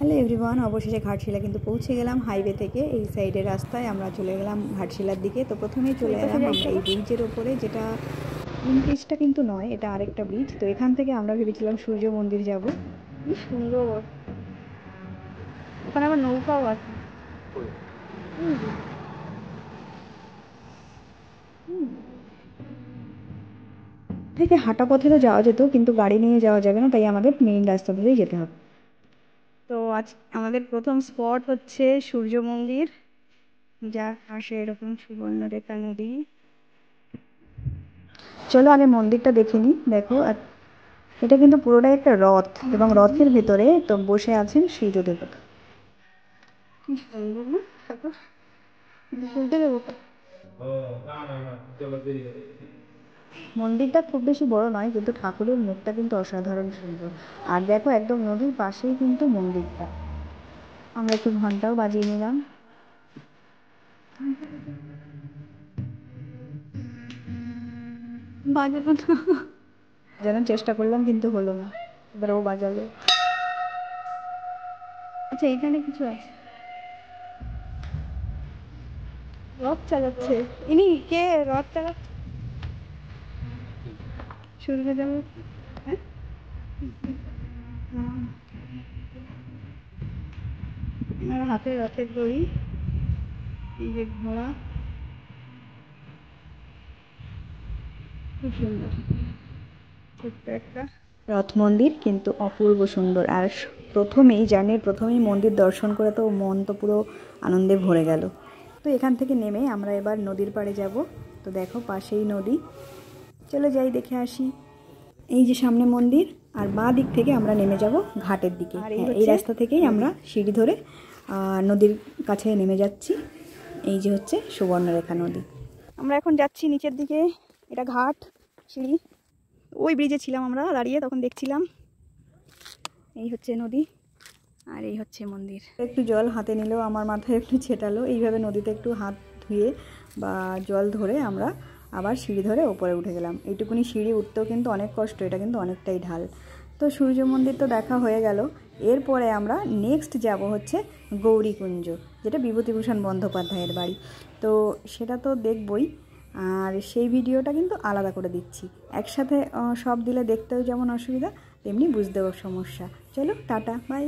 Hello everyone, অবশেষে ঘাটশিলা কিন্তু পৌঁছে গেলাম। হাইওয়ে থেকে এই সাইডের রাস্তায় আমরা চলে গেলাম ঘাটশিলার দিকে। তো প্রথমেই চলে এলাম আমরা এই ব্রিজের ওপরে, যেটা ব্রিজটা কিন্তু নয়, এটা আরেকটা ব্রিজ। তো এখান থেকে আমরা ভেবেছিলাম সূর্য মন্দির যাব। কি সুন্দর, ওখানে আবার নৌকাও আছে। থেকে হাঁটা পথে তো যাওয়া যেত, কিন্তু গাড়ি নিয়ে যাওয়া যাবে না, তাই আমাদের মেইন রাস্তা ধরেই যেতে হবে। তো আজ আমাদের প্রথম স্পট হচ্ছে সূর্য মন্দির, যার পাশে এরকম সুবর্ণরেখা নদী। চলো আগে মন্দিরটা দেখে নিই। দেখো, এটা কিন্তু পুরোটাই একটা রথ, এবং রথের ভেতরে তো বসে আছেন সূর্য দেবতা। মন্দিরটা খুব বেশি বড় নয়, কিন্তু ঠাকুরের মুখটা কিন্তু অসাধারণ সুন্দর। আর দেখো, একদম নদীর পাশেই কিন্তু মন্দিরটা। আমরা একটু ঘন্টাও বাজিয়ে নিলাম। বাজানো তো বাজানোর চেষ্টা করলাম, কিন্তু হলো না। এবার ও বাজালো। আচ্ছা, এখানে কিছু আছে, রথ চালাচ্ছে। ইনি কে রথ চালাচ্ছে? সূর্য দেব। হ্যাঁ, হাতে রথের দড়ি, এই যে ঘোড়া, খুব সুন্দর। ছোট্ট একটা রথ মন্দির কিন্তু অপূর্ব সুন্দর। আর জার্নির প্রথমেই মন্দির দর্শন করে তো মন তো পুরো আনন্দে ভরে গেল। তো এখান থেকে নেমে আমরা এবার নদীর পাড়ে যাব। তো দেখো, পাশেই নদী। চলে যাই, দেখে আসি। এই যে সামনে মন্দির, আর বাঁ দিক থেকে আমরা নেমে যাব ঘাটের দিকে। আর এই রাস্তা থেকেই আমরা সিঁড়ি ধরে নদীর কাছে নেমে যাচ্ছি। এই যে হচ্ছে সুবর্ণরেখা নদী। আমরা এখন যাচ্ছি নিচের দিকে। এটা ঘাট, সিঁড়ি। ওই ব্রিজে ছিলাম আমরা দাঁড়িয়ে, তখন দেখছিলাম। এই হচ্ছে নদী, আর এই হচ্ছে মন্দির। একটু জল হাতে নিলেও আমার মাথায় একটু ছেটালো। এইভাবে নদীতে একটু হাত ধুয়ে বা জল ধরে আমরা আবার সিঁড়ি ধরে ওপরে উঠে গেলাম। এইটুকুনি সিঁড়ি উঠতেও কিন্তু অনেক কষ্ট, এটা কিন্তু অনেকটাই ঢাল। তো সূর্য মন্দির তো দেখা হয়ে গেল। এরপরে আমরা নেক্সট যাব হচ্ছে গৌরীকুঞ্জ, যেটা বিভূতিভূষণ বন্দ্যোপাধ্যায়ের বাড়ি। তো সেটা তো দেখবই, আর সেই ভিডিওটা কিন্তু আলাদা করে দিচ্ছি। একসাথে সব দিলে দেখতেও যেমন অসুবিধা, তেমনি বুঝতেও সমস্যা। চলো, টাটা, বাই।